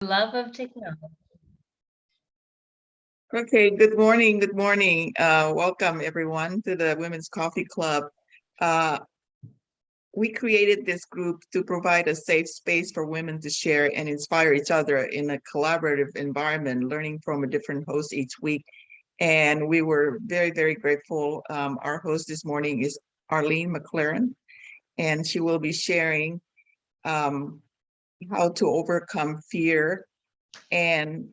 Love of technology. Okay, good morning. Good morning. Welcome everyone to the Women's Coffee Club. Uh, we created this group to provide a safe space for women to share and inspire each other in a collaborative environment, learning from a different host each week. And we were very, very grateful. Our host this morning is Arlene McLaren, and she will be sharing how to overcome fear and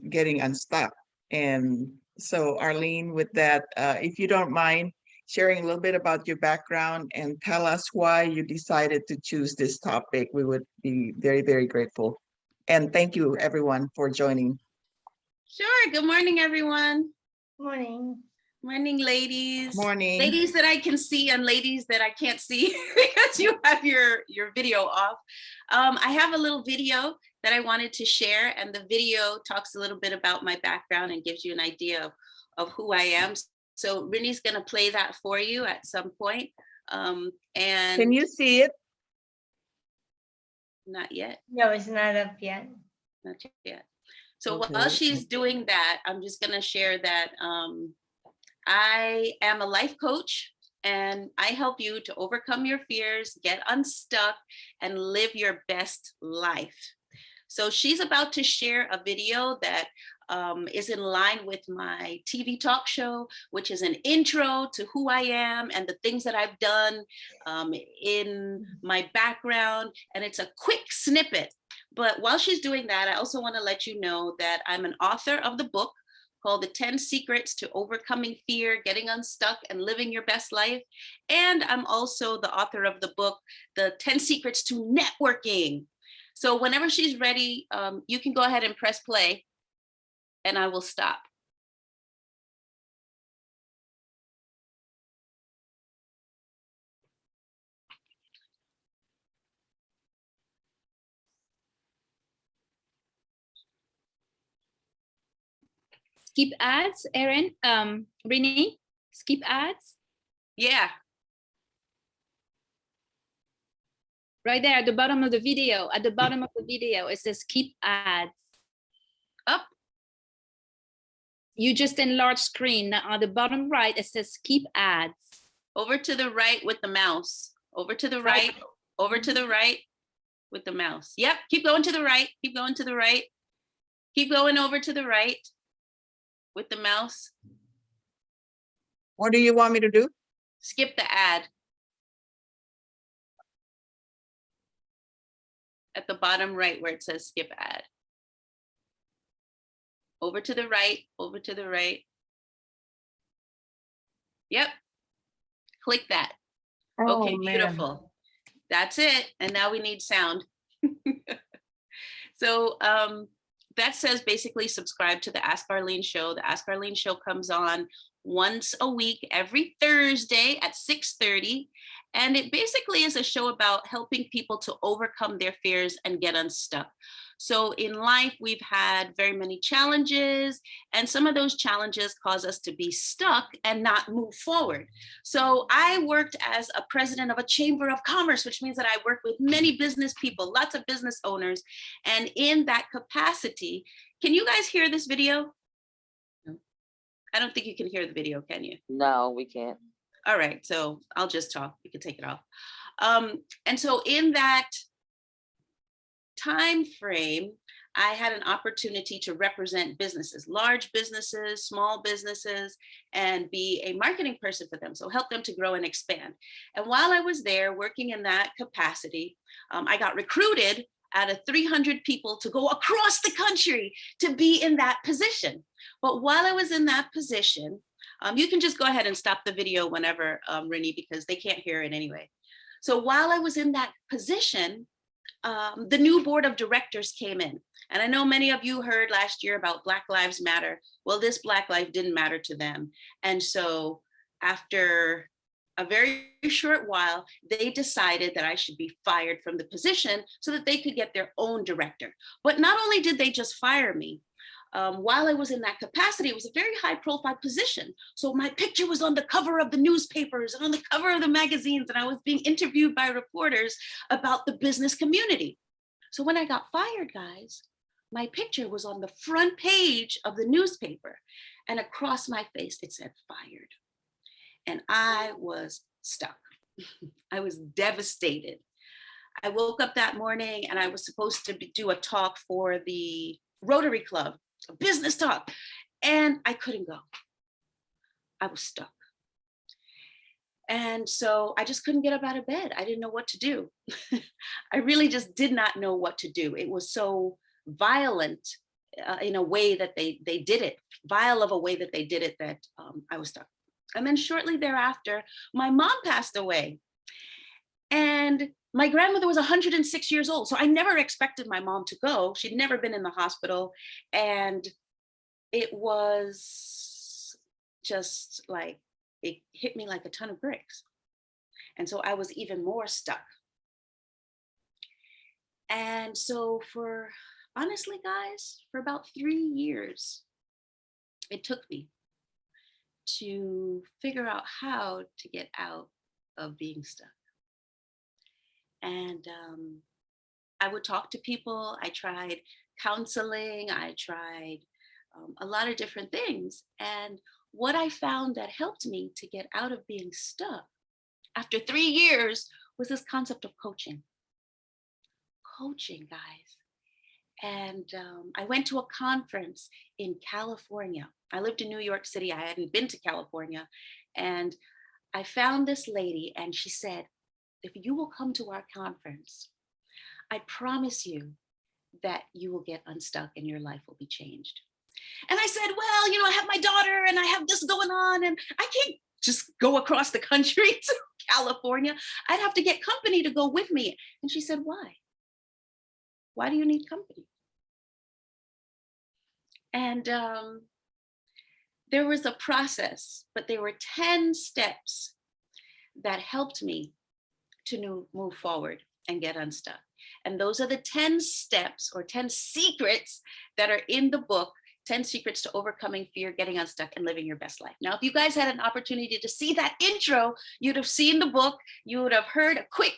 getting unstuck. And so, Arlene, with that, if you don't mind sharing a little bit about your background and tell us why you decided to choose this topic, we would be very, very grateful. And thank you, everyone, for joining. Sure. Good morning, everyone. Morning. Morning, ladies. Morning. Ladies that I can see and ladies that I can't see because you have your video off. I have a little video that I wanted to share, and the video talks a little bit about my background and gives you an idea of who I am. So Rinny's going to play that for you at some point. And can you see it? Not yet. No, it's not up yet. Not yet. So Okay. while she's doing that, I'm just going to share that I am a life coach, and I help you to overcome your fears, get unstuck, and live your best life. So she's about to share a video that is in line with my TV talk show, which is an intro to who I am and the things that I've done in my background. And it's a quick snippet. But while she's doing that, I also want to let you know that I'm an author of the book called The 10 Secrets to Overcoming Fear, Getting Unstuck, and Living Your Best Life. And I'm also the author of the book, The 10 Secrets to Networking. So whenever she's ready, you can go ahead and press play, and I will stop. Skip ads, Erin, Rini, skip ads. Yeah. Right there at the bottom of the video, it says skip ads. Up. You just enlarge screen. Now on the bottom right, it says skip ads. Over to the right with the mouse. Over to the right, over to the right with the mouse. Yep, keep going to the right, keep going to the right. Keep going over to the right with the mouse. What do you want me to do? Skip the ad. At the bottom right where it says skip ad. Over to the right, over to the right. Yep. Click that. Oh, okay, man. beautiful. That's it. And now we need sound. So that says basically subscribe to the Ask Arlene show. The Ask Arlene show comes on once a week, every Thursday at 6:30. And it basically is a show about helping people to overcome their fears and get unstuck. So in life, we've had very many challenges, and some of those challenges cause us to be stuck and not move forward. So I worked as a president of a chamber of commerce, which means that I work with many business people, lots of business owners. And in that capacity, can you guys hear this video? I don't think you can hear the video, can you? No, we can't. All right, so I'll just talk. You can take it off. And so in that time frame, I had an opportunity to represent businesses, large businesses, small businesses, and be a marketing person for them. So help them to grow and expand. And while I was there working in that capacity, I got recruited out of 300 people to go across the country to be in that position. But while I was in that position, you can just go ahead and stop the video whenever, Rini, because they can't hear it anyway. So while I was in that position, the new board of directors came in. And I know many of you heard last year about Black Lives Matter. Well, this Black life didn't matter to them. And so after a very short while, they decided that I should be fired from the position so that they could get their own director. But not only did they just fire me, while I was in that capacity, it was a very high profile position. So my picture was on the cover of the newspapers and on the cover of the magazines, and I was being interviewed by reporters about the business community. So when I got fired, guys, my picture was on the front page of the newspaper, and across my face it said fired. And I was stuck. I was devastated. I woke up that morning and I was supposed to do a talk for the Rotary Club, a business talk, and I couldn't go. I was stuck. And so I just couldn't get up out of bed. I didn't know what to do. I really just did not know what to do. It was so violent in a way that they did it, vile of a way that they did it, that I was stuck. And then shortly thereafter, my mom passed away. And my grandmother was 106 years old. So I never expected my mom to go. She'd never been in the hospital. And it was just like, it hit me like a ton of bricks. And so I was even more stuck. And so honestly, guys, for about 3 years, it took me to figure out how to get out of being stuck. And I would talk to people. I tried counseling. I tried a lot of different things. And what I found that helped me to get out of being stuck after 3 years was this concept of coaching. Coaching, guys. And I went to a conference in California. I lived in New York City. I hadn't been to California. And I found this lady, and she said, if you will come to our conference, I promise you that you will get unstuck and your life will be changed. And I said, well, I have my daughter and I have this going on, and I can't just go across the country to California. I'd have to get company to go with me. And she said, why? Why do you need company? And there was a process, but there were 10 steps that helped me to move forward and get unstuck. And those are the 10 steps or 10 secrets that are in the book, 10 Secrets to Overcoming Fear, Getting Unstuck, and Living Your Best Life. Now, if you guys had an opportunity to see that intro, you'd have seen the book, you would have heard a quick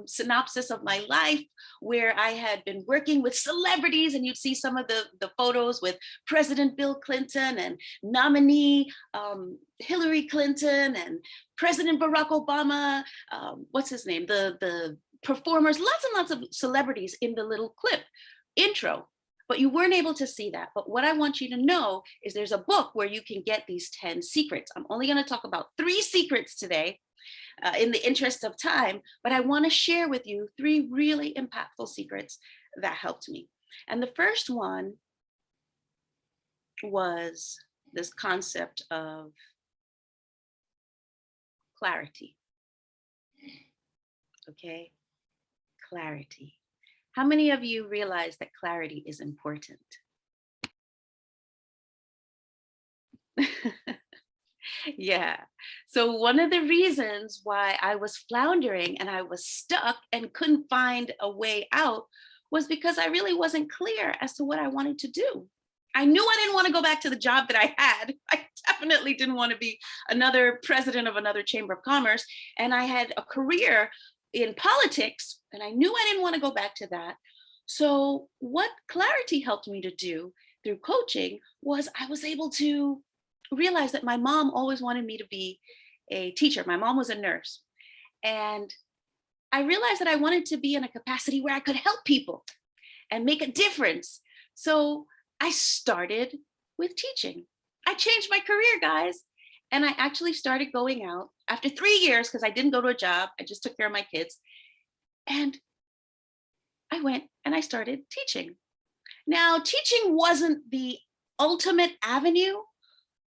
synopsis of my life, where I had been working with celebrities, and you'd see some of the photos with President Bill Clinton and nominee Hillary Clinton and President Barack Obama, what's his name, the performers, lots and lots of celebrities in the little clip intro. But you weren't able to see that. But what I want you to know is there's a book where you can get these 10 secrets. I'm only going to talk about 3 secrets today in the interest of time, but I want to share with you 3 really impactful secrets that helped me. And the first one was this concept of clarity. Okay, clarity. How many of you realize that clarity is important? Yeah. So one of the reasons why I was floundering and I was stuck and couldn't find a way out was because I really wasn't clear as to what I wanted to do. I knew I didn't want to go back to the job that I had. I definitely didn't want to be another president of another chamber of commerce. And I had a career in politics, and I knew I didn't want to go back to that. So what clarity helped me to do through coaching was I was able to realize that my mom always wanted me to be a teacher. My mom was a nurse. And I realized that I wanted to be in a capacity where I could help people and make a difference. So I started with teaching. I changed my career, guys. And I actually started going out after 3 years, because I didn't go to a job. I just took care of my kids. And I went and I started teaching. Now, teaching wasn't the ultimate avenue,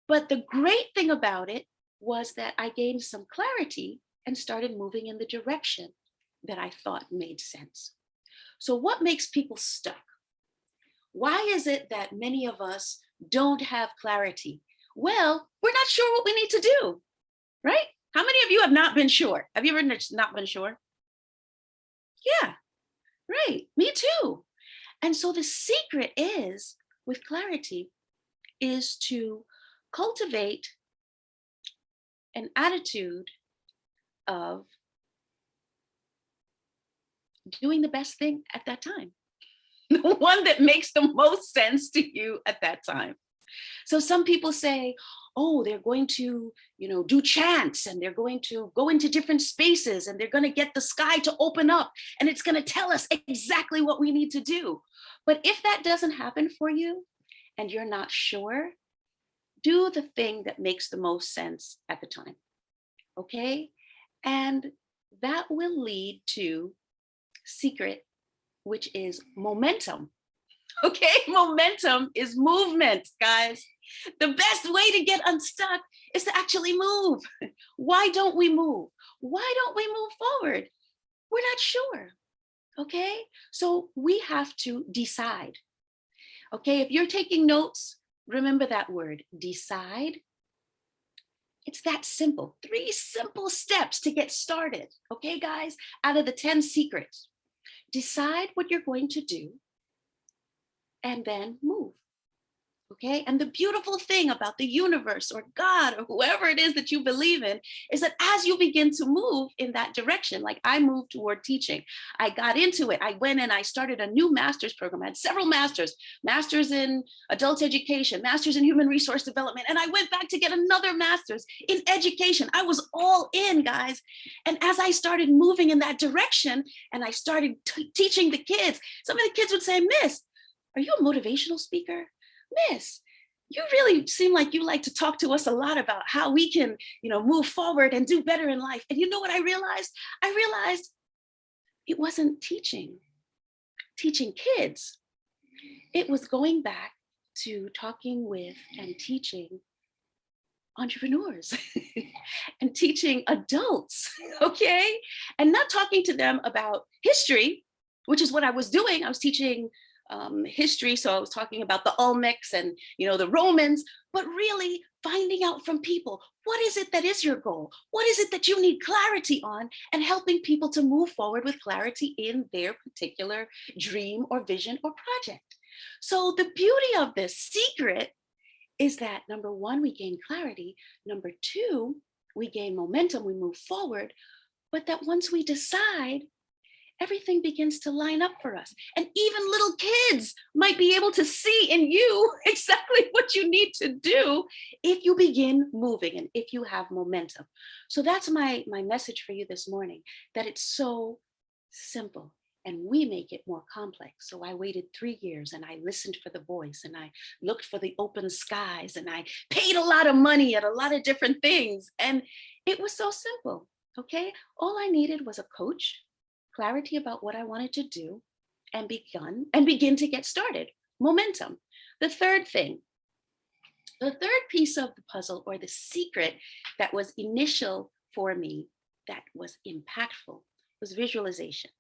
but the great thing about it was that I gained some clarity and started moving in the direction that I thought made sense. So what makes people stuck? Why is it that many of us don't have clarity? Well, we're not sure what we need to do, right? How many of you have not been sure? Have you ever not been sure? Yeah, right, me too. And so the secret is, with clarity, is to cultivate an attitude of doing the best thing at that time. the one that makes the most sense to you at that time. So some people say, oh, they're going to, do chants, and they're going to go into different spaces, and they're going to get the sky to open up, and it's going to tell us exactly what we need to do. But if that doesn't happen for you and you're not sure, do the thing that makes the most sense at the time. Okay? And that will lead to secret, which is momentum. Okay, momentum is movement, guys. The best way to get unstuck is to actually move. Why don't we move? Why don't we move forward? We're not sure. Okay, so we have to decide. Okay, if you're taking notes, remember that word, decide. It's that simple. 3 simple steps to get started. Okay, guys, out of the 10 secrets. Decide what you're going to do, and then move. Okay, and the beautiful thing about the universe or God or whoever it is that you believe in is that as you begin to move in that direction, like I moved toward teaching, I got into it. I went and I started a new master's program. I had several masters in adult education, masters in human resource development, and I went back to get another master's in education. I was all in, guys. And as I started moving in that direction and I started teaching the kids, some of the kids would say, Miss, are you a motivational speaker? Miss, you really seem like you like to talk to us a lot about how we can, move forward and do better in life. And you know what I realized? I realized it wasn't teaching kids. It was going back to talking with and teaching entrepreneurs and teaching adults, okay? And not talking to them about history, which is what I was doing. I was teaching history. So I was talking about the Olmecs and, the Romans, but really finding out from people, what is it that is your goal? What is it that you need clarity on, and helping people to move forward with clarity in their particular dream or vision or project. So the beauty of this secret is that number 1, we gain clarity. Number 2, we gain momentum, we move forward, but that once we decide, everything begins to line up for us. And even little kids might be able to see in you exactly what you need to do if you begin moving and if you have momentum. So that's my message for you this morning, that it's so simple and we make it more complex. So I waited 3 years and I listened for the voice and I looked for the open skies and I paid a lot of money at a lot of different things. And it was so simple, okay? All I needed was a coach, clarity about what I wanted to do, and begin to get started. Momentum. The third piece of the puzzle, or the secret that was initial for me, that was impactful, was visualization.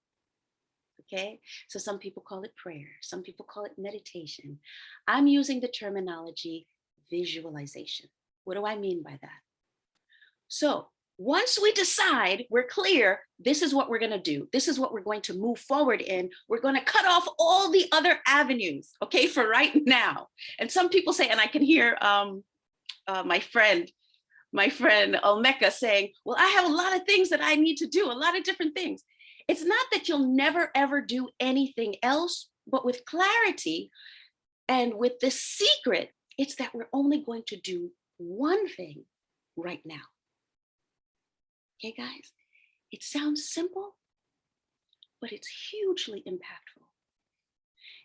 Okay, so some people call it prayer, some people call it meditation. I'm using the terminology visualization. What do I mean by that? So once we decide, we're clear, this is what we're going to do, this is what we're going to move forward in, we're going to cut off all the other avenues, okay, for right now. And some people say, and I can hear my friend Olmeca saying, well, I have a lot of things that I need to do, a lot of different things. It's not that you'll never, ever do anything else, but with clarity and with the secret, it's that we're only going to do one thing right now. Okay, guys, it sounds simple, but it's hugely impactful.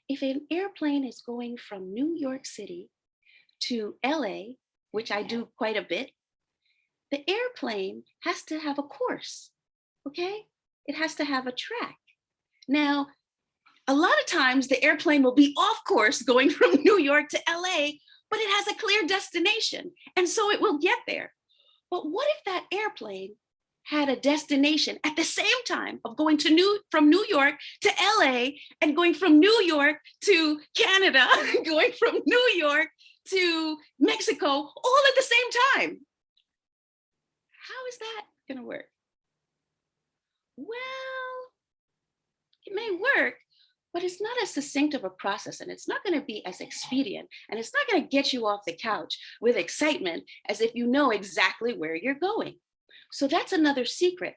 If an airplane is going from New York City to LA, which I do quite a bit, the airplane has to have a course, okay? It has to have a track. Now, a lot of times the airplane will be off course going from New York to LA, but it has a clear destination, and so it will get there. But what if that airplane had a destination at the same time of going to from New York to LA, and going from New York to Canada, going from New York to Mexico, all at the same time? How is that going to work? Well, it may work, but it's not as succinct of a process, and it's not going to be as expedient, and it's not going to get you off the couch with excitement as if you know exactly where you're going. So that's another secret.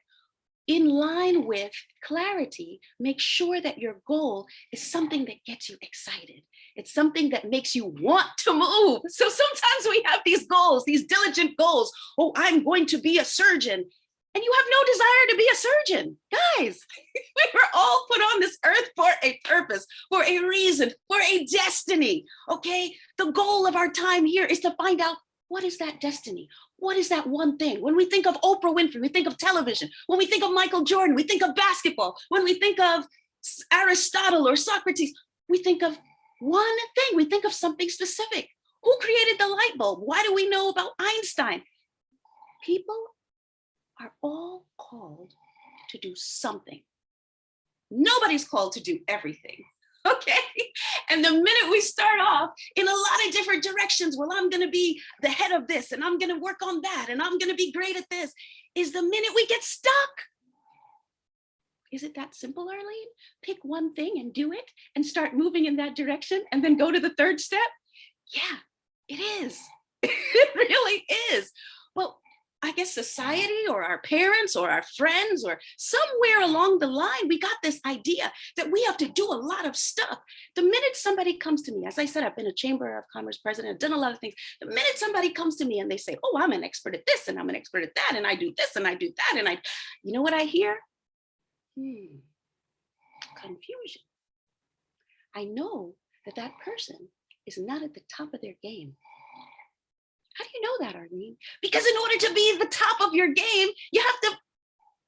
in line with clarity, make sure that your goal is something that gets you excited. It's something that makes you want to move. So sometimes we have these goals, these diligent goals. Oh, I'm going to be a surgeon. And you have no desire to be a surgeon. Guys, we were all put on this earth for a purpose, for a reason, for a destiny, okay? The goal of our time here is to find out, what is that destiny? What is that one thing? When we think of Oprah Winfrey, we think of television. When we think of Michael Jordan, we think of basketball. When we think of Aristotle or Socrates, we think of one thing. We think of something specific. Who created the light bulb? Why do we know about Einstein? People are all called to do something. Nobody's called to do everything, okay? And the minute we start off in a lot of different directions, well, I'm gonna be the head of this, and I'm gonna work on that, and I'm gonna be great at this, is the minute we get stuck. Is it that simple, Arlene? Pick one thing and do it, and start moving in that direction, and then go to the third step? Yeah, it is. It really is. But I guess society or our parents or our friends or somewhere along the line, we got this idea that we have to do a lot of stuff. The minute somebody comes to me, as I said, I've been a Chamber of Commerce president, I've done a lot of things. The minute somebody comes to me and they say, oh, I'm an expert at this and I'm an expert at that and I do this and I do that and you know what I hear? Confusion. I know that that person is not at the top of their game. How do you know that, Arlene? Because in order to be the top of your game, you have to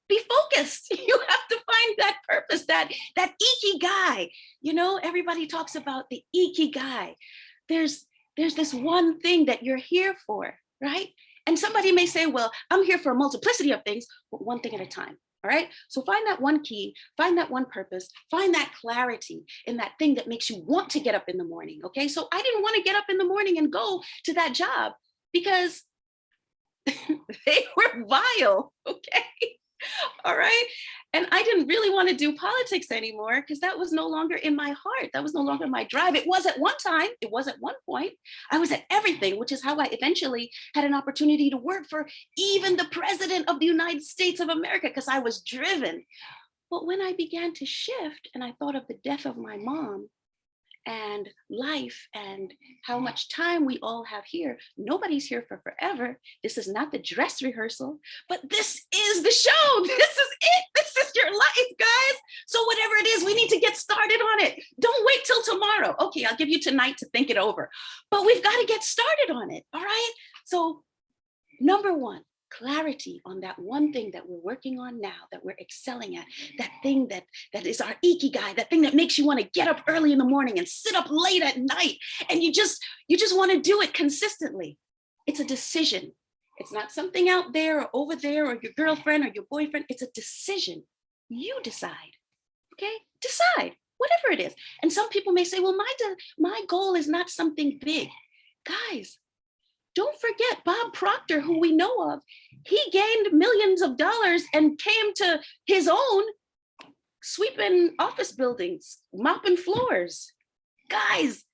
be focused. You have to find that purpose, that ikigai. You know, everybody talks about the ikigai. There's this one thing that you're here for, right? And somebody may say, well, I'm here for a multiplicity of things, but one thing at a time. All right. So find that one key, find that one purpose, find that clarity in that thing that makes you want to get up in the morning. Okay. So I didn't want to get up in the morning and go to that job because they were vile, okay? All right, and I didn't really want to do politics anymore because that was no longer in my heart. That was no longer my drive. It was at one time, it was at one point. I was at everything, which is how I eventually had an opportunity to work for even the president of the United States of America because I was driven. But when I began to shift and I thought of the death of my mom, and life and how much time we all have here. Nobody's here for forever. This is not the dress rehearsal, but this is the show. This is it. This is your life, guys. So whatever it is, we need to get started on it. Don't wait till tomorrow. Okay, I'll give you tonight to think it over, but we've got to get started on it, all right? So number one, clarity on that one thing that we're working on now, that we're excelling at, that thing that is our ikigai, that thing that makes you want to get up early in the morning and sit up late at night, and you just want to do it consistently. It's a decision. It's not something out there or over there or your girlfriend or your boyfriend. It's a decision. You decide, okay? Decide, whatever it is. And some people may say, well, my goal is not something big. Guys, don't forget Bob Proctor, who we know of. He gained millions of dollars and came to his own sweeping office buildings, mopping floors. Guys,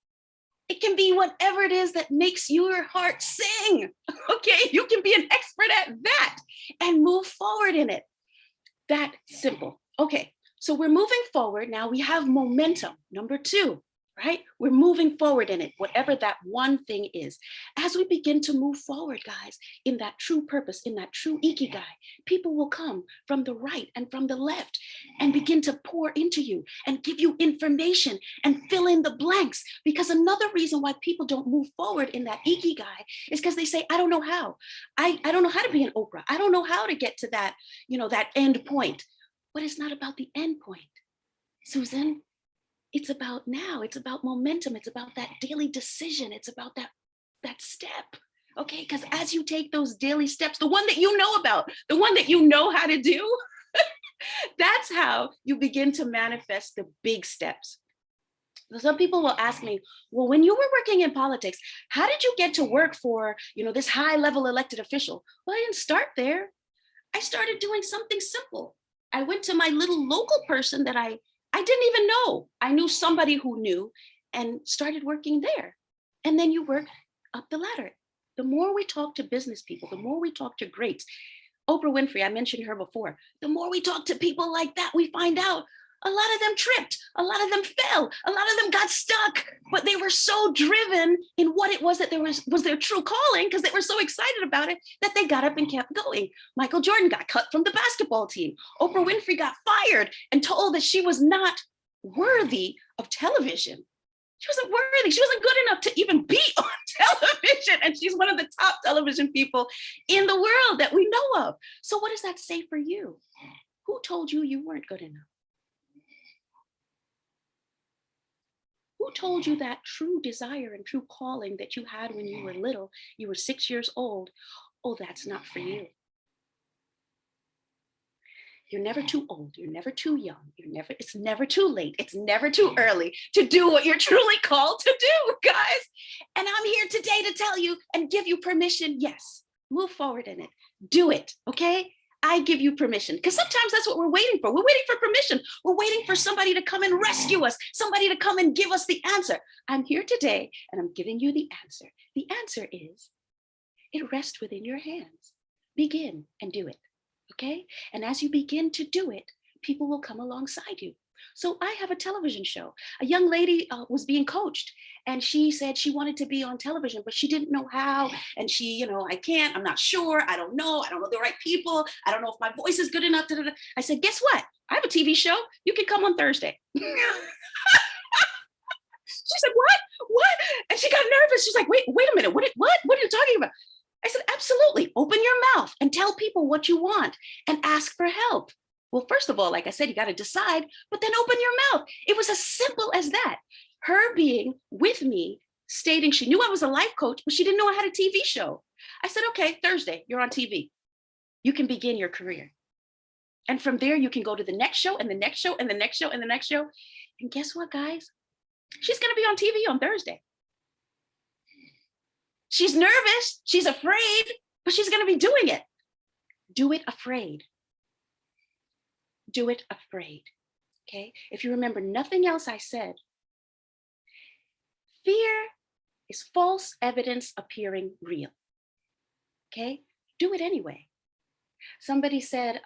it can be whatever it is that makes your heart sing. Okay, you can be an expert at that and move forward in it. That simple. Okay, so we're moving forward. Now we have momentum. Number two. Right? We're moving forward in it, whatever that one thing is. As we begin to move forward, guys, in that true purpose, in that true ikigai, people will come from the right and from the left and begin to pour into you and give you information and fill in the blanks. Because another reason why people don't move forward in that ikigai is because they say, I don't know how. I don't know how to be an Oprah. I don't know how to get to that, that end point. But it's not about the end point, Susan. It's about now, it's about momentum, it's about that daily decision, it's about that step, okay? Because as you take those daily steps, the one that you know about, the one that you know how to do, that's how you begin to manifest the big steps. Some people will ask me, well, when you were working in politics, how did you get to work for, this high level elected official? Well, I didn't start there. I started doing something simple. I went to my little local person that I didn't even know. I knew somebody who knew and started working there. And then you work up the ladder. The more we talk to business people, the more we talk to greats, Oprah Winfrey, I mentioned her before. The more we talk to people like that, we find out a lot of them tripped, a lot of them fell, a lot of them got stuck, but they were so driven in what it was that was their true calling, because they were so excited about it that they got up and kept going. Michael Jordan got cut from the basketball team. Oprah Winfrey got fired and told that she was not worthy of television. She wasn't worthy. She wasn't good enough to even be on television. And she's one of the top television people in the world that we know of. So what does that say for you? Who told you you weren't good enough? Who told you that true desire and true calling that you had when you were little, you were 6 years old? Oh, that's not for you. You're never too old. You're never too young. It's never too late. It's never too early to do what you're truly called to do, guys. And I'm here today to tell you and give you permission. Yes, move forward in it. Do it, okay? I give you permission, because sometimes that's what we're waiting for. We're waiting for permission. We're waiting for somebody to come and rescue us, somebody to come and give us the answer. I'm here today and I'm giving you the answer. The answer is, it rests within your hands. Begin and do it, okay? And as you begin to do it, people will come alongside you. So I have a television show. A young lady was being coached, and she said she wanted to be on television, but she didn't know how. And she, I can't, I'm not sure. I don't know the right people. I don't know if my voice is good enough. I said, guess what? I have a TV show. You can come on Thursday. She said, what? And she got nervous. She's like, wait a minute. What are you talking about? I said, absolutely. Open your mouth and tell people what you want and ask for help. Well, first of all, like I said, you got to decide, but then open your mouth. It was as simple as that. Her being with me, stating she knew I was a life coach, but she didn't know I had a TV show. I said, okay, Thursday, you're on TV. You can begin your career. And from there, you can go to the next show and the next show and the next show and the next show. And guess what, guys? She's going to be on TV on Thursday. She's nervous. She's afraid, but she's going to be doing it. Do it afraid. Do it afraid, okay? If you remember nothing else I said, fear is false evidence appearing real, okay? Do it anyway. Somebody said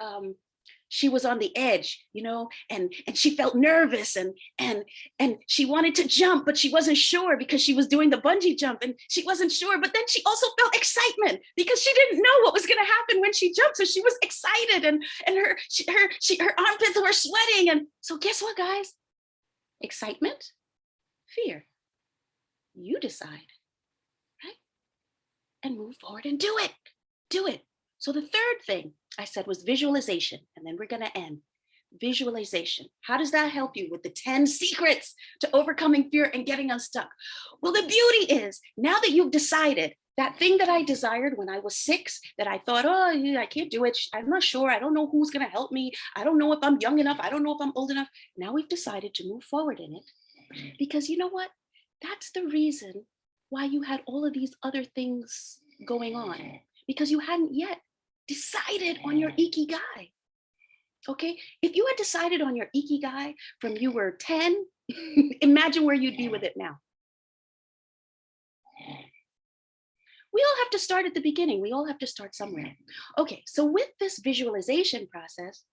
she was on the edge, and she felt nervous and she wanted to jump, but she wasn't sure because she was doing the bungee jump and she wasn't sure. But then she also felt excitement because she didn't know what was going to happen when she jumped. So she was excited and her armpits were sweating. And so guess what, guys? Excitement, fear. You decide, right? And move forward and do it. Do it. So the third thing I said was visualization, and then we're going to end. Visualization. How does that help you with the 10 secrets to overcoming fear and getting unstuck? Well, the beauty is, now that you've decided that thing that I desired when I was 6, that I thought, oh, yeah, I can't do it. I'm not sure. I don't know who's going to help me. I don't know if I'm young enough. I don't know if I'm old enough. Now we've decided to move forward in it, because you know what? That's the reason why you had all of these other things going on, because you hadn't yet decided on your ikigai. Okay, if you had decided on your ikigai from you were 10, imagine where you'd be with it now. We all have to start at the beginning. We all have to start somewhere. Okay, so with this visualization process,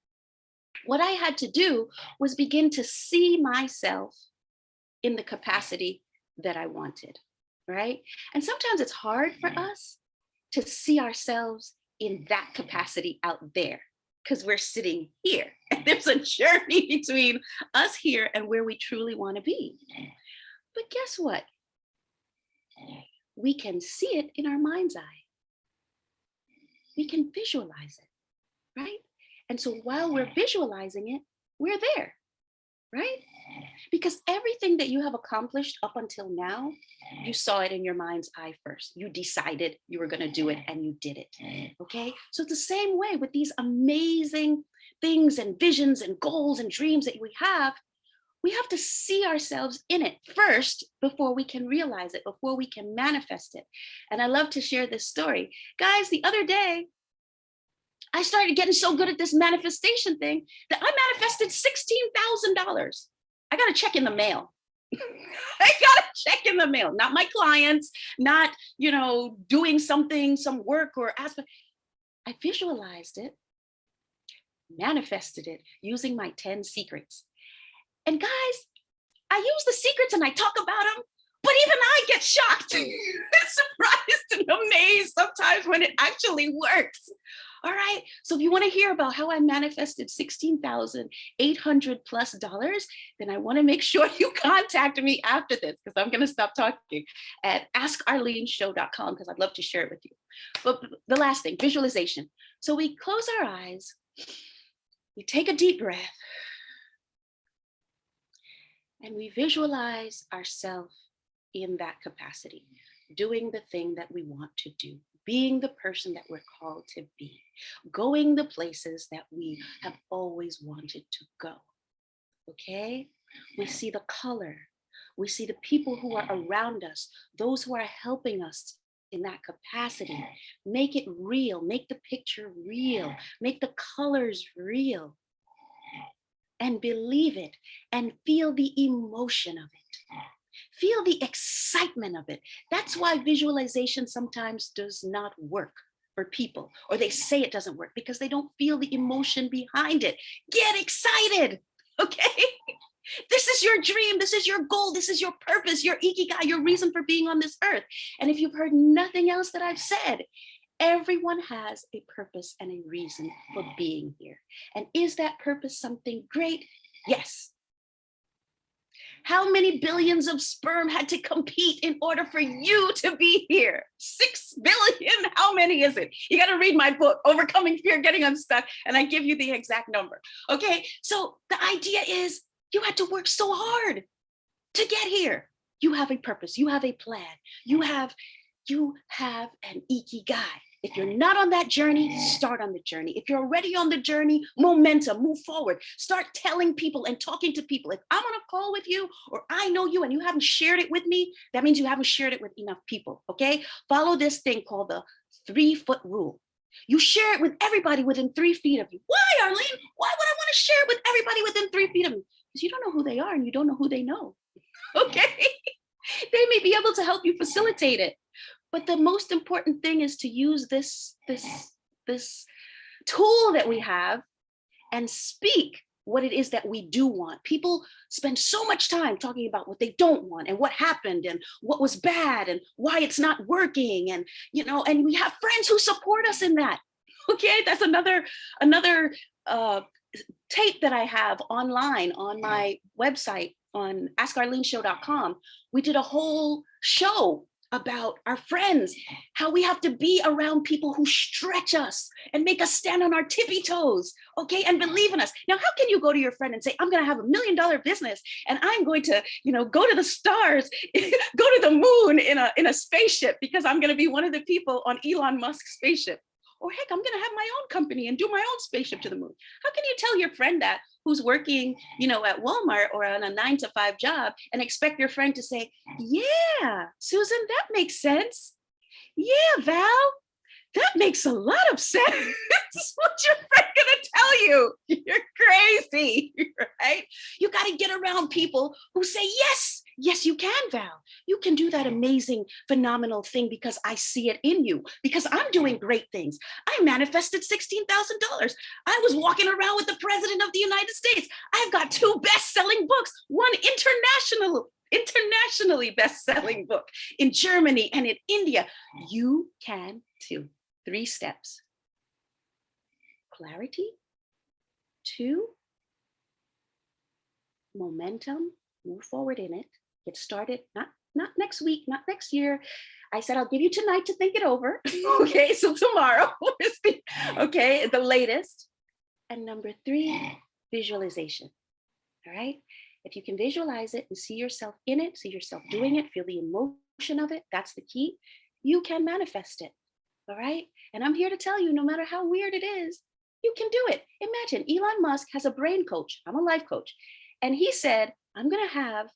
what I had to do was begin to see myself in the capacity that I wanted, right? And sometimes it's hard for us to see ourselves in that capacity out there, because we're sitting here and there's a journey between us here and where we truly want to be. But guess what? We can see it in our mind's eye. We can visualize it, right? And so while we're visualizing it, we're there, right? Because everything that you have accomplished up until now, you saw it in your mind's eye first. You decided you were going to do it and you did it. Okay. So it's the same way with these amazing things and visions and goals and dreams that we have to see ourselves in it first before we can realize it, before we can manifest it. And I love to share this story. Guys, the other day, I started getting so good at this manifestation thing that I manifested $16,000. I got a check in the mail. I got a check in the mail, not my clients, not, doing something, some work or aspect. I visualized it, manifested it using my 10 secrets. And guys, I use the secrets and I talk about them, but even I get shocked and surprised and amazed sometimes when it actually works. All right. So if you want to hear about how I manifested $16,800 plus, then I want to make sure you contact me after this, because I'm going to stop talking at askarleneshow.com, because I'd love to share it with you. But the last thing, visualization. So we close our eyes, we take a deep breath, and we visualize ourselves in that capacity, doing the thing that we want to do, being the person that we're called to be, going the places that we have always wanted to go. Okay? We see the color. We see the people who are around us, those who are helping us in that capacity. Make it real. Make the picture real. Make the colors real. And believe it and feel the emotion of it. Feel the excitement of it. That's why visualization sometimes does not work for people, or they say it doesn't work because they don't feel the emotion behind it. Get excited, okay? This is your dream. This is your goal. This is your purpose, your ikigai, your reason for being on this earth. And if you've heard nothing else that I've said, everyone has a purpose and a reason for being here. And is that purpose something great? Yes. How many billions of sperm had to compete in order for you to be here? 6 billion. How many is it? You got to read my book, Overcoming Fear, Getting Unstuck, and I give you the exact number. Okay, so the idea is you had to work so hard to get here. You have a purpose. You have a plan. You have an ikigai. If you're not on that journey, start on the journey. If you're already on the journey, momentum, move forward. Start telling people and talking to people. If I'm on a call with you or I know you and you haven't shared it with me, that means you haven't shared it with enough people, okay? Follow this thing called the 3-foot rule. You share it with everybody within 3 feet of you. Why, Arlene? Why would I want to share it with everybody within 3 feet of me? Because you don't know who they are and you don't know who they know, okay? They may be able to help you facilitate it. But the most important thing is to use this tool that we have and speak what it is that we do want. People spend so much time talking about what they don't want and what happened and what was bad and why it's not working. And, you know, and we have friends who support us in that. Okay, that's another tape that I have online on my website on askarleneshow.com. We did a whole show about our friends, how we have to be around people who stretch us and make us stand on our tippy toes, okay, and believe in us. Now, how can you go to your friend and say, I'm going to have $1 million business and I'm going to, you know, go to the stars, go to the moon in a spaceship because I'm going to be one of the people on Elon Musk's spaceship? Or heck, I'm going to have my own company and do my own spaceship to the moon. How can you tell your friend that who's working, you know, at Walmart or on a 9-to-5 job and expect your friend to say, yeah, Susan, that makes sense. Yeah, Val, that makes a lot of sense. What's your friend gonna tell you? You're crazy, right? You got to get around people who say, yes, yes, you can, Val. You can do that amazing, phenomenal thing because I see it in you, because I'm doing great things. I manifested $16,000. I was walking around with the president of the United States. I've got 2 best-selling books, one internationally best-selling book in Germany and in India. You can too. 3 steps. Clarity. 2, momentum. Move forward in it. Get started. Not next week, not next year. I said I'll give you tonight to think it over. Okay, so tomorrow is the latest. And number 3, visualization. All right. If you can visualize it and see yourself in it, see yourself doing it, feel the emotion of it, that's the key. You can manifest it. All right. And I'm here to tell you, no matter how weird it is, you can do it. Imagine Elon Musk has a brain coach. I'm a life coach. And he said, I'm going to have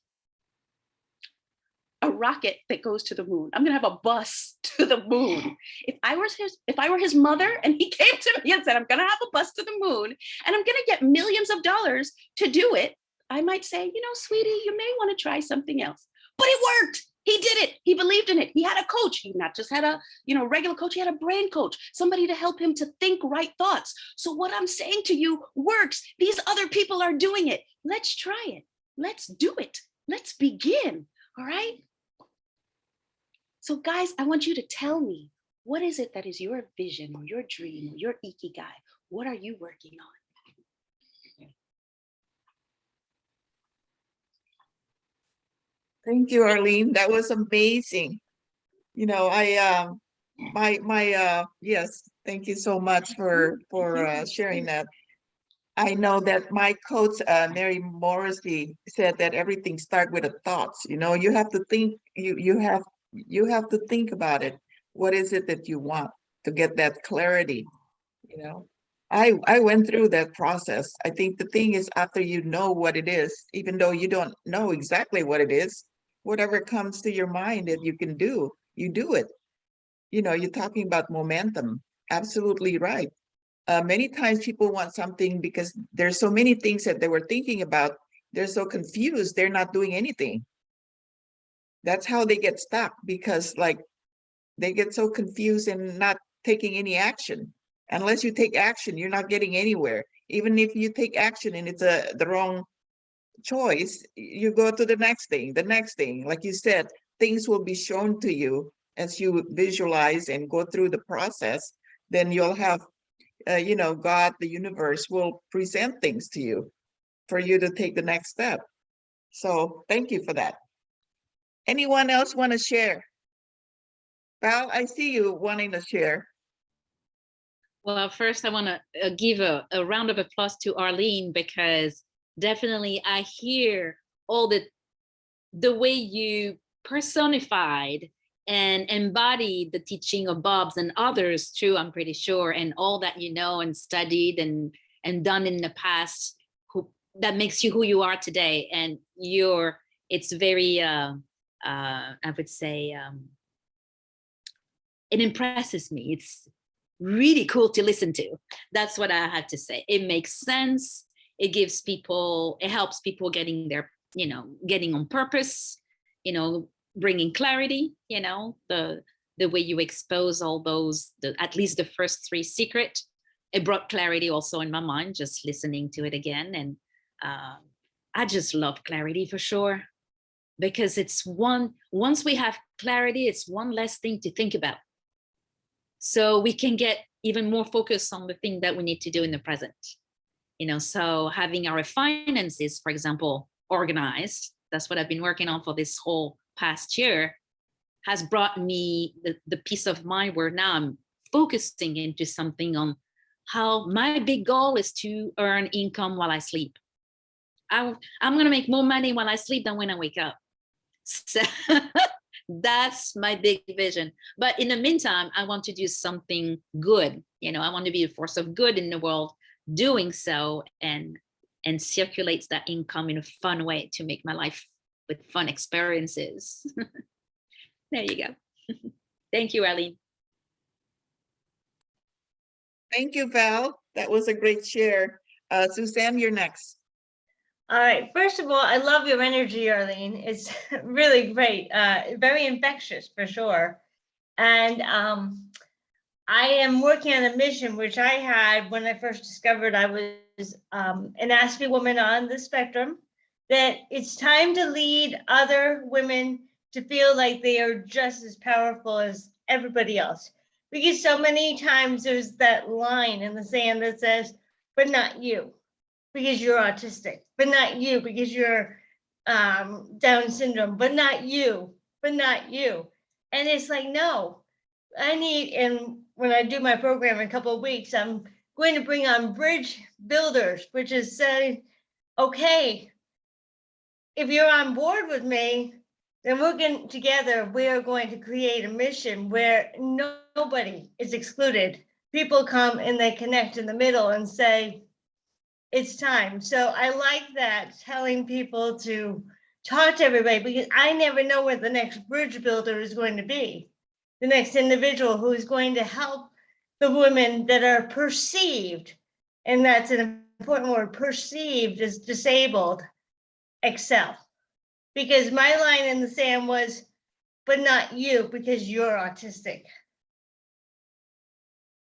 a rocket that goes to the moon. I'm going to have a bus to the moon. If I were his mother and he came to me and said, I'm going to have a bus to the moon and I'm going to get millions of dollars to do it, I might say, you know, sweetie, you may want to try something else. But it worked. He did it. He believed believed in it. He had a coach. He not just had a, regular coach, he had a brain coach, somebody to help him to think right thoughts. So what I'm saying to you works. These other people are doing it. Let's try it. Let's do it. Let's begin. All right. So guys, I want you to tell me, what is it that is your vision or your dream or your ikigai? What are you working on? Thank you, Arlene. That was amazing. Yes, thank you so much for sharing that. I know that my coach, Mary Morrissey, said that everything starts with the thoughts. You have to think. You have to think about it. What is it that you want to get that clarity? I went through that process. I think the thing is, after you know what it is, even though you don't know exactly what it is, whatever comes to your mind that you can do, you do it. You're talking about momentum. Absolutely right. Many times people want something because there's so many things that they were thinking about. They're so confused. They're not doing anything. That's how they get stuck, because like they get so confused and not taking any action. Unless you take action, you're not getting anywhere. Even if you take action and it's the wrong choice, you go to the next thing. Like you said, things will be shown to you as you visualize and go through the process. Then you'll have, God, the universe will present things to you for you to take the next step. So thank you for that. Anyone else want to share? Val, I see you wanting to share. Well, first I want to give a round of applause to Arlene, because definitely I hear all the way you personified and embodied the teaching of Bob's and others too, I'm pretty sure, and all that you know and studied and done in the past, that makes you who you are today. And it's very, I would say, it impresses me. It's really cool to listen to. That's what I had to say. It makes sense. It helps people getting on purpose, bringing clarity, the way you expose all those, at least the first 3 secret, it brought clarity also in my mind, just listening to it again. And I just love clarity for sure, because once we have clarity, it's one less thing to think about. So we can get even more focused on the thing that we need to do in the present. So having our finances, for example, organized, that's what I've been working on for this whole past year, has brought me the peace of mind where now I'm focusing into something on how my big goal is to earn income while I sleep. I'm going to make more money while I sleep than when I wake up. So that's my big vision. But in the meantime, I want to do something good. I want to be a force of good in the world, doing so and circulates that income in a fun way to make my life with fun experiences. There you go. Thank you, Arlene. Thank you, Val. That was a great share. Suzanne, you're next. All right. First of all, I love your energy, Arlene. It's really great. Very infectious for sure. And I am working on a mission, which I had when I first discovered I was an Aspie woman on the spectrum, that it's time to lead other women to feel like they are just as powerful as everybody else. Because so many times there's that line in the sand that says, but not you, because you're autistic, but not you, because you're Down syndrome, but not you, but not you. And it's like, no, and when I do my program in a couple of weeks, I'm going to bring on bridge builders, which is saying, okay, if you're on board with me, then working together, we are going to create a mission where nobody is excluded. People come and they connect in the middle and say, it's time. So I like that, telling people to talk to everybody, because I never know where the next bridge builder is going to be. The next individual who is going to help the women that are perceived, and that's an important word, perceived as disabled, excel. Because my line in the sand was, but not you because you're autistic.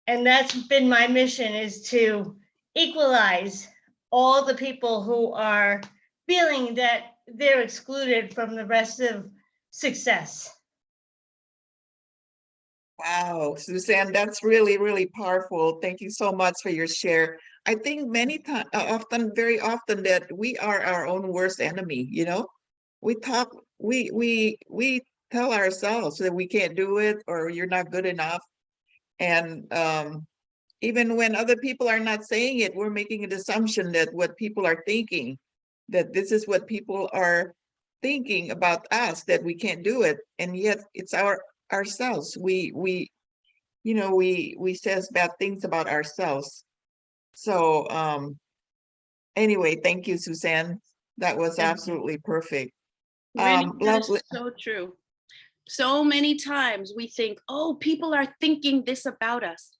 And that's been my mission, is to equalize all the people who are feeling that they're excluded from the rest of success. Wow, Suzanne, that's really, really powerful. Thank you so much for your share. I think many times, very often, that we are our own worst enemy, you know? We tell ourselves that we can't do it or you're not good enough. And even when other people are not saying it, we're making an assumption that what people are thinking, that this is what people are thinking about us, that we can't do it. And yet it's ourselves. We says bad things about ourselves. So anyway, thank you, Suzanne. That was absolutely perfect. Really, that is Lovely. so true. So many times we think, oh, people are thinking this about us.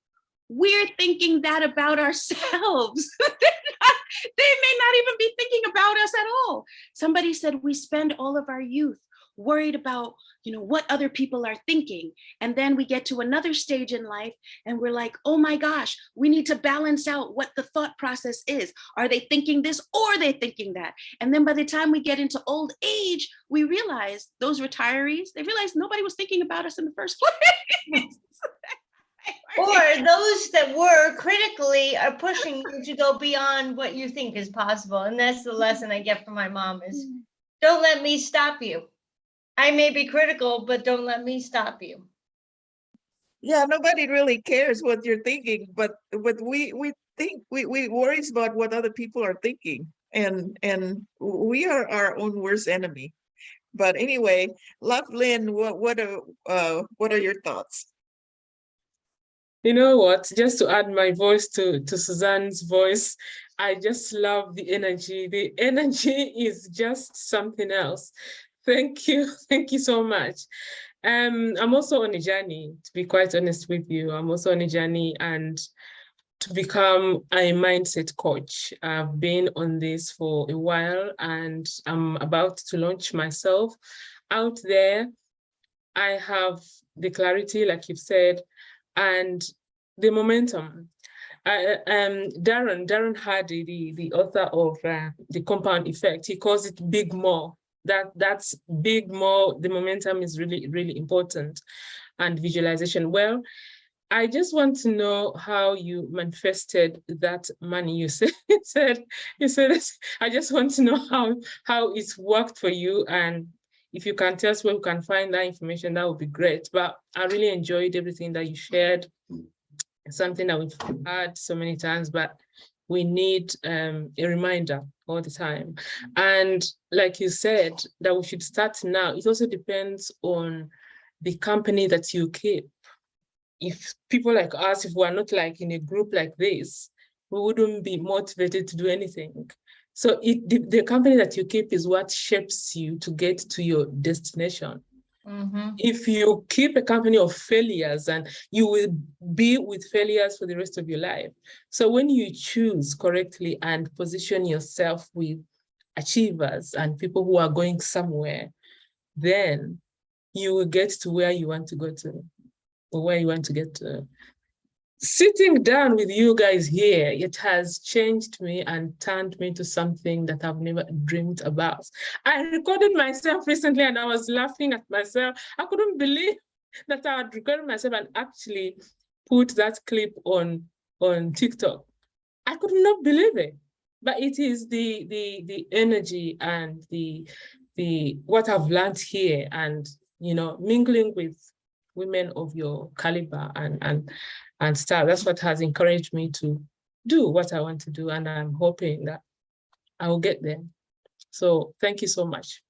We're thinking that about ourselves. They may not even be thinking about us at all. Somebody said we spend all of our youth worried about, what other people are thinking. And then we get to another stage in life and we're like, oh my gosh, we need to balance out what the thought process is. Are they thinking this or are they thinking that? And then by the time we get into old age, we realize, those retirees, they realize nobody was thinking about us in the first place. Or those that were critically are pushing you to go beyond what you think is possible. And that's the lesson I get from my mom, is don't let me stop you. I may be critical, but don't let me stop you. Yeah, nobody really cares what you're thinking, but we think we worries about what other people are thinking, and we are our own worst enemy. But anyway, Lovelyn, what are your thoughts? You know what? Just to add my voice to Suzanne's voice, I just love the energy. The energy is just something else. Thank you. Thank you so much. I'm also on a journey, to be quite honest with you. I'm also on a journey and to become a mindset coach. I've been on this for a while and I'm about to launch myself out there. I have the clarity, like you've said, and the momentum. Darren Hardy, the author of The Compound Effect, he calls it big more. That's big more. The momentum is really, really important, and visualization. Well, I just want to know how you manifested that money. You said I just want to know how it's worked for you, and if you can tell us where we can find that information, that would be great. But I really enjoyed everything that you shared. It's something that we've heard so many times, but we need a reminder all the time. And like you said, that we should start now. It also depends on the company that you keep. If people like us, if we're not like in a group like this, we wouldn't be motivated to do anything. So the company that you keep is what shapes you to get to your destination. Mm-hmm. If you keep a company of failures, and you will be with failures for the rest of your life. So when you choose correctly and position yourself with achievers and people who are going somewhere, then you will get to where you want to go to, or where you want to get to. Sitting down with you guys here, it has changed me and turned me to something that I've never dreamed about. I recorded myself recently and I was laughing at myself. I couldn't believe that I had recorded myself and actually put that clip on TikTok. I could not believe it. But it is the energy and the what I've learned here, and mingling with women of your caliber and stuff. That's what has encouraged me to do what I want to do, and I'm hoping that I will get there. So thank you so much.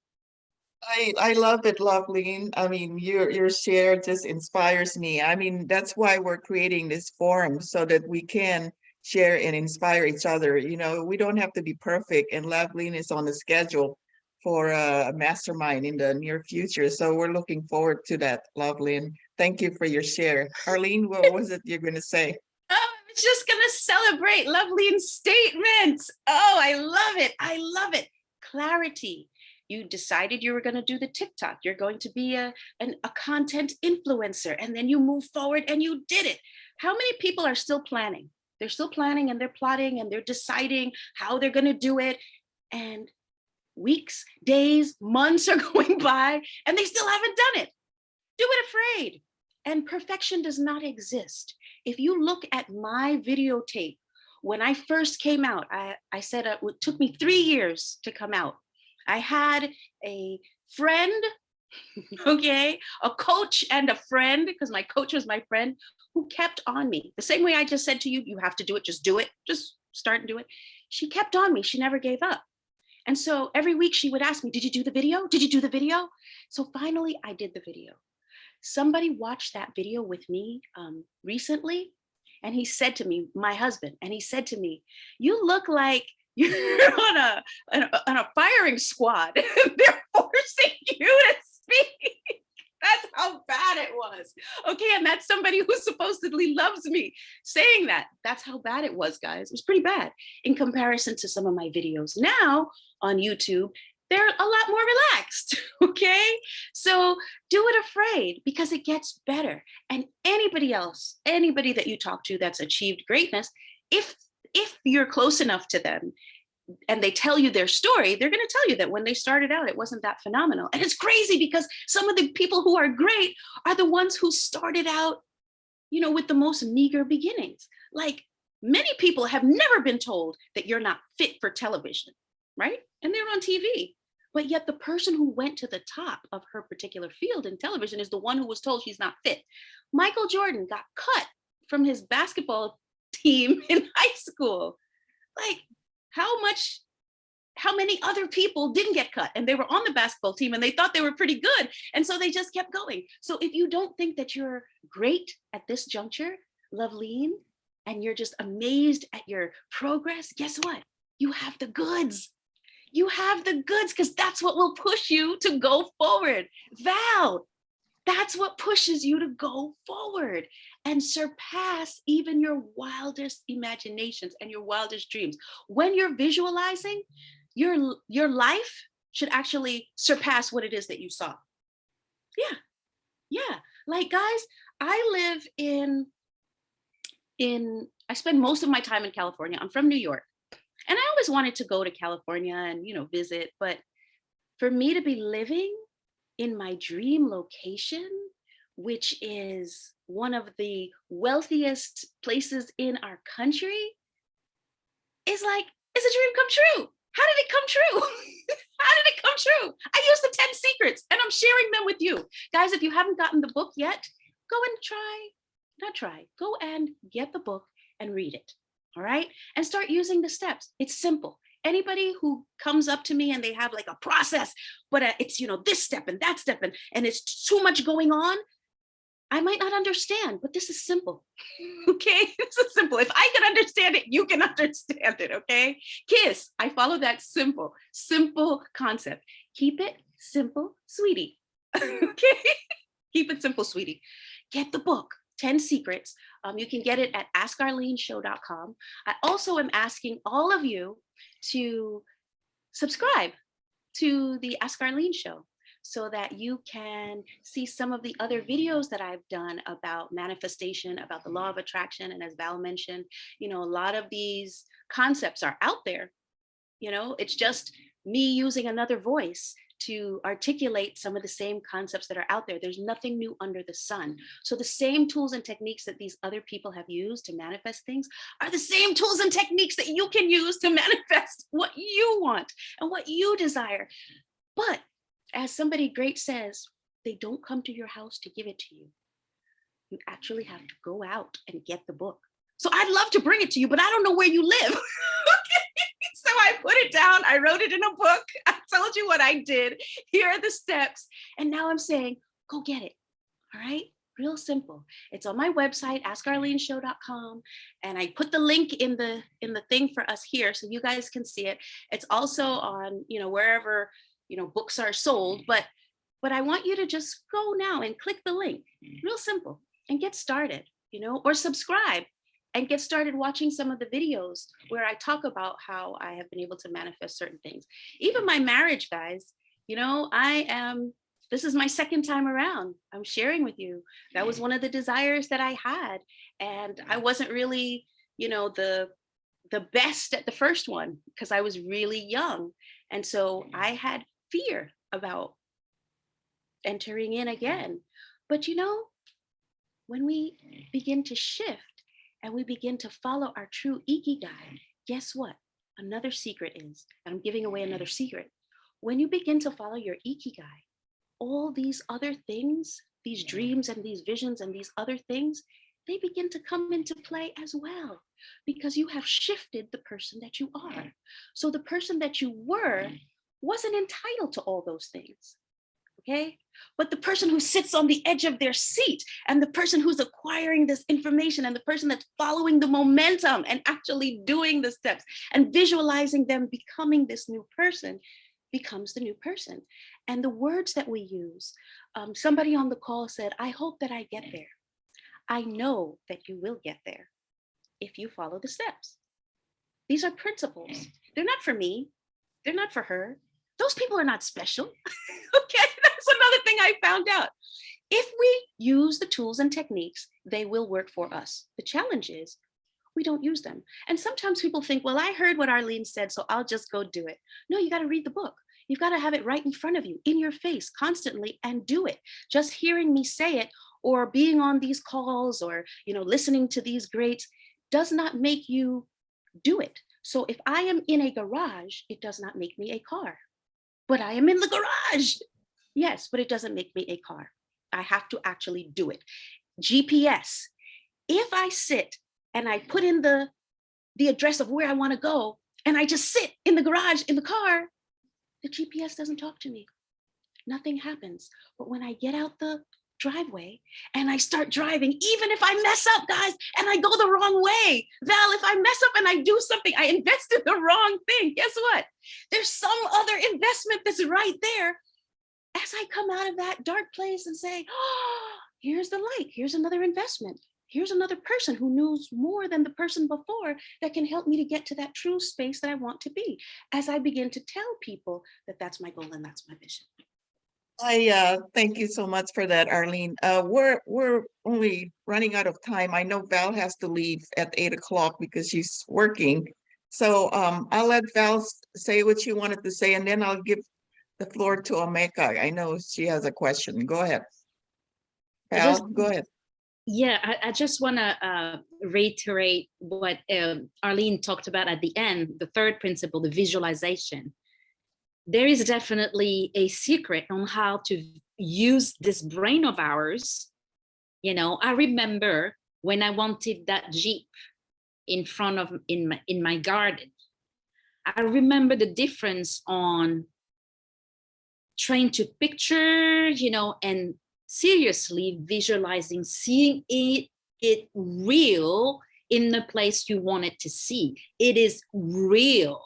I love it, Lovelyn. I mean, your share just inspires me. I mean, that's why we're creating this forum, so that we can share and inspire each other. We don't have to be perfect, and Lovelyn is on the schedule for a mastermind in the near future. So we're looking forward to that, Lovelyn. Thank you for your share. Arlene, what was it you're going to say? Oh, I was just going to celebrate Lovelyn's statements. Oh, I love it. I love it. Clarity. You decided you were going to do the TikTok. You're going to be a content influencer. And then you move forward and you did it. How many people are still planning? They're still planning and they're plotting and they're deciding how they're going to do it. And weeks, days, months are going by and they still haven't done it. Do it afraid. And perfection does not exist. If you look at my videotape, when I first came out, I said it took me 3 years to come out. I had a friend, okay, a coach and a friend, because my coach was my friend, who kept on me. The same way I just said to you, you have to do it, just do it, just start and do it. She kept on me, she never gave up. And so every week she would ask me, did you do the video? Did you do the video? So finally I did the video. Somebody watched that video with me recently, and he said to me, my husband, and he said to me, you look like you're on a firing squad. They're forcing you to speak. That's how bad it was. Okay, and that's somebody who supposedly loves me saying that. That's how bad it was, guys. It was pretty bad in comparison to some of my videos now on YouTube. They're a lot more relaxed, okay? So do it afraid, because it gets better. And anybody else, anybody that you talk to that's achieved greatness, if you're close enough to them and they tell you their story, they're gonna tell you that when they started out, it wasn't that phenomenal. And it's crazy because some of the people who are great are the ones who started out, you know, with the most meager beginnings. Like, many people have never been told that you're not fit for television, right? And they're on TV. But yet the person who went to the top of her particular field in television is the one who was told she's not fit. Michael Jordan got cut from his basketball team in high school. Like, how many other people didn't get cut and they were on the basketball team and they thought they were pretty good. And so they just kept going. So if you don't think that you're great at this juncture, Loveline, and you're just amazed at your progress, guess what? You have the goods. You have the goods, because that's what will push you to go forward. Val, that's what pushes you to go forward and surpass even your wildest imaginations and your wildest dreams. When you're visualizing, your life should actually surpass what it is that you saw. Yeah. Like, guys, I live I spend most of my time in California. I'm from New York. And I always wanted to go to California and, you know, visit, but for me to be living in my dream location, which is one of the wealthiest places in our country, is like, it's a dream come true. How did it come true? How did it come true? I used the 10 secrets and I'm sharing them with you. Guys, if you haven't gotten the book yet, go and get the book and read it. All right, and start using the steps. It's simple. Anybody who comes up to me and they have like a process, but it's, you know, this step and that step and it's too much going on, I might not understand, but this is simple. Okay, this is simple. If I can understand it, you can understand it. Okay, KISS, I follow that simple concept. Keep it simple, sweetie. Okay, keep it simple, sweetie. Get the book, 10 Secrets. You can get it at askarleneshow.com. I also am asking all of you to subscribe to the Ask Arlene Show so that you can see some of the other videos that I've done about manifestation, about the law of attraction. And as Val mentioned, you know, a lot of these concepts are out there. You know, it's just me using another voice to articulate some of the same concepts that are out there. There's nothing new under the sun. So the same tools and techniques that these other people have used to manifest things are the same tools and techniques that you can use to manifest what you want and what you desire. But as somebody great says, they don't come to your house to give it to you. You actually have to go out and get the book. So I'd love to bring it to you, but I don't know where you live. Okay. So I put it down. I wrote it in a book. I told you what I did. Here are the steps. And now I'm saying, go get it. All right. Real simple. It's on my website, askarleneshow.com. And I put the link in the thing for us here so you guys can see it. It's also on, you know, wherever, you know, books are sold. But I want you to just go now and click the link. Real simple. And get started, you know, or subscribe. And get started watching some of the videos where I talk about how I have been able to manifest certain things. Even my marriage, guys, this is my second time around. I'm sharing with you. That was one of the desires that I had. And I wasn't really, the best at the first one because I was really young. And so I had fear about entering in again. But when we begin to shift and we begin to follow our true ikigai, guess what? Another secret is, and I'm giving away another secret. When you begin to follow your ikigai, all these other things, these dreams and these visions and these other things, they begin to come into play as well, because you have shifted the person that you are. So the person that you were wasn't entitled to all those things. Okay, but the person who sits on the edge of their seat and the person who's acquiring this information and the person that's following the momentum and actually doing the steps and visualizing them becoming this new person becomes the new person. And the words that we use, somebody on the call said, I hope that I get there. I know that you will get there if you follow the steps. These are principles. They're not for me. They're not for her. Those people are not special. Okay, that's another thing I found out. If we use the tools and techniques, they will work for us. The challenge is we don't use them. And sometimes people think, well, I heard what Arlene said, so I'll just go do it. No, you got to read the book. You've got to have it right in front of you, in your face, constantly, and do it. Just hearing me say it or being on these calls or listening to these greats does not make you do it. So if I am in a garage, it does not make me a car. But I am in the garage. Yes, but it doesn't make me a car. I have to actually do it. GPS. If I sit and I put in the address of where I want to go, and I just sit in the garage in the car, the GPS doesn't talk to me. Nothing happens. But when I get out the driveway and I start driving, even if I mess up, guys, and I go the wrong way, Val, if I mess up and I do something, I invest in the wrong thing, guess what? There's some other investment that's right there. As I come out of that dark place and say, oh, here's the light, here's another investment. Here's another person who knows more than the person before that can help me to get to that true space that I want to be. As I begin to tell people that that's my goal and that's my vision. I thank you so much for that, Arlene. We're only running out of time. I know Val has to leave at 8 o'clock because she's working. So I'll let Val say what she wanted to say, and then I'll give the floor to Omeka. I know she has a question. Go ahead. Val, go ahead. Yeah, I just want to reiterate what Arlene talked about at the end, the third principle, the visualization. There is definitely a secret on how to use this brain of ours. I remember when I wanted that Jeep in my garden. I remember the difference on trying to picture, and seriously visualizing, seeing it real in the place you want it to see. It is real.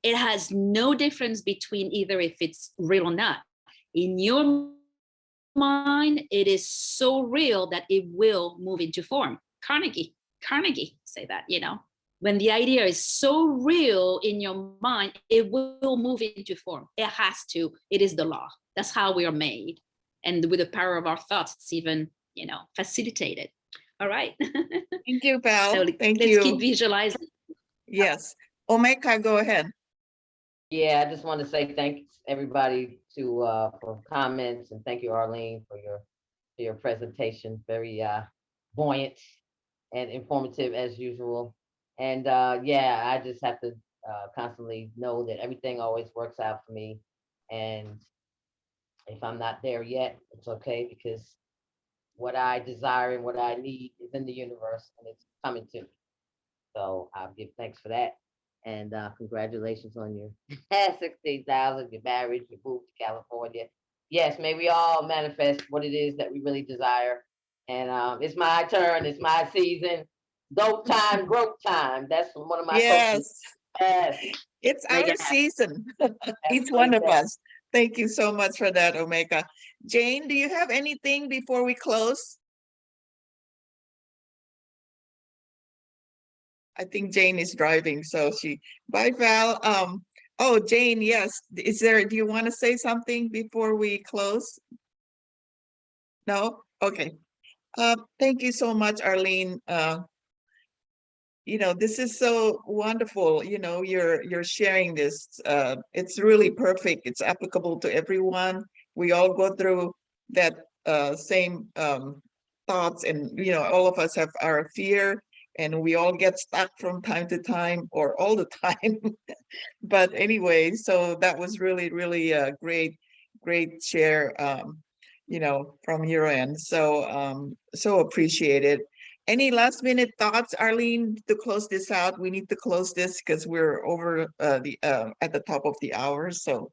It has no difference between either if it's real or not. In your mind, it is so real that it will move into form. Carnegie say that, when the idea is so real in your mind, it will move into form. It has to. It is the law. That's how we are made. And with the power of our thoughts, it's even, facilitated. All right. Thank you, Val. So Thank let's you. keep visualizing. Yes. Omeka, go ahead. Yeah, I just want to say thanks everybody for comments, and thank you, Arlene, for your presentation. Very buoyant and informative as usual. And yeah, I just have to constantly know that everything always works out for me. And if I'm not there yet, it's okay, because what I desire and what I need is in the universe and it's coming to me. So I'll give thanks for that. And congratulations on your 16,000, your marriage, your move to California. Yes, may we all manifest what it is that we really desire. And it's my turn, it's my season. Dope time, growth time. That's one of my coaches. Yes. It's our season. Each one of us. Thank you so much for that, Omeka. Jane, do you have anything before we close? I think Jane is driving, so bye, Val. Oh, Jane, yes. Do you want to say something before we close? No? Okay. Thank you so much, Arlene. This is so wonderful. You're sharing this. It's really perfect. It's applicable to everyone. We all go through that same thoughts, and all of us have our fear, and we all get stuck from time to time, or all the time. But anyway, so that was really, really a great share, from your end. So appreciate it. Any last minute thoughts, Arlene, to close this out? We need to close this because we're over at the top of the hour. So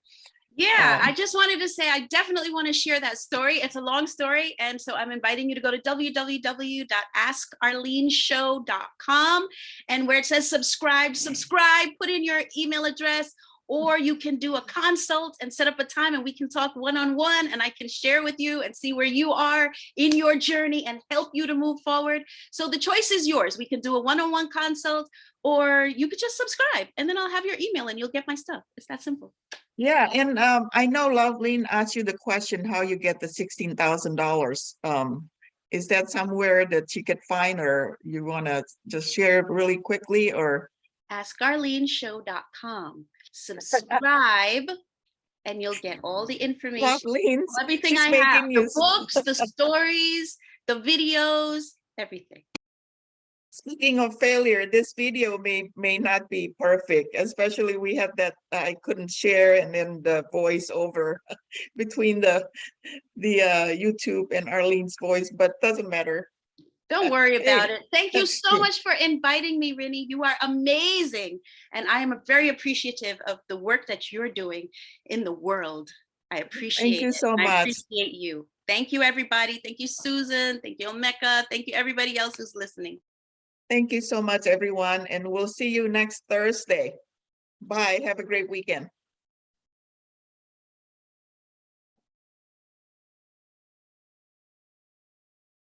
Yeah, I just wanted to say I definitely want to share that story. It's a long story. And so I'm inviting you to go to www.askarleneshow.com, and where it says subscribe, put in your email address, or you can do a consult and set up a time and we can talk one-on-one, and I can share with you and see where you are in your journey and help you to move forward. So the choice is yours. We can do a one-on-one consult, or you could just subscribe and then I'll have your email and you'll get my stuff. It's that simple. yeah, and I know Loveline asked you the question how you get the $16,000. Is that somewhere that you could find, or you want to just share it really quickly, or? AskArleneShow.com. Subscribe and you'll get all the information, Loveline, everything she's I have, making the you books, the stories, the videos, everything. Speaking of failure, this video may not be perfect, especially we have that I couldn't share, and then the voiceover between the YouTube and Arlene's voice, but doesn't matter. Don't worry about Hey. it. Thank you so much for inviting me, Rini. You are amazing. And I am very appreciative of the work that you're doing in the world. I appreciate Thank you it. so I much. appreciate you. Thank you, everybody. Thank you, Susan. Thank you, Omeka. Thank you, everybody else who's listening. Thank you so much, everyone, and we'll see you next Thursday. Bye. Have a great weekend.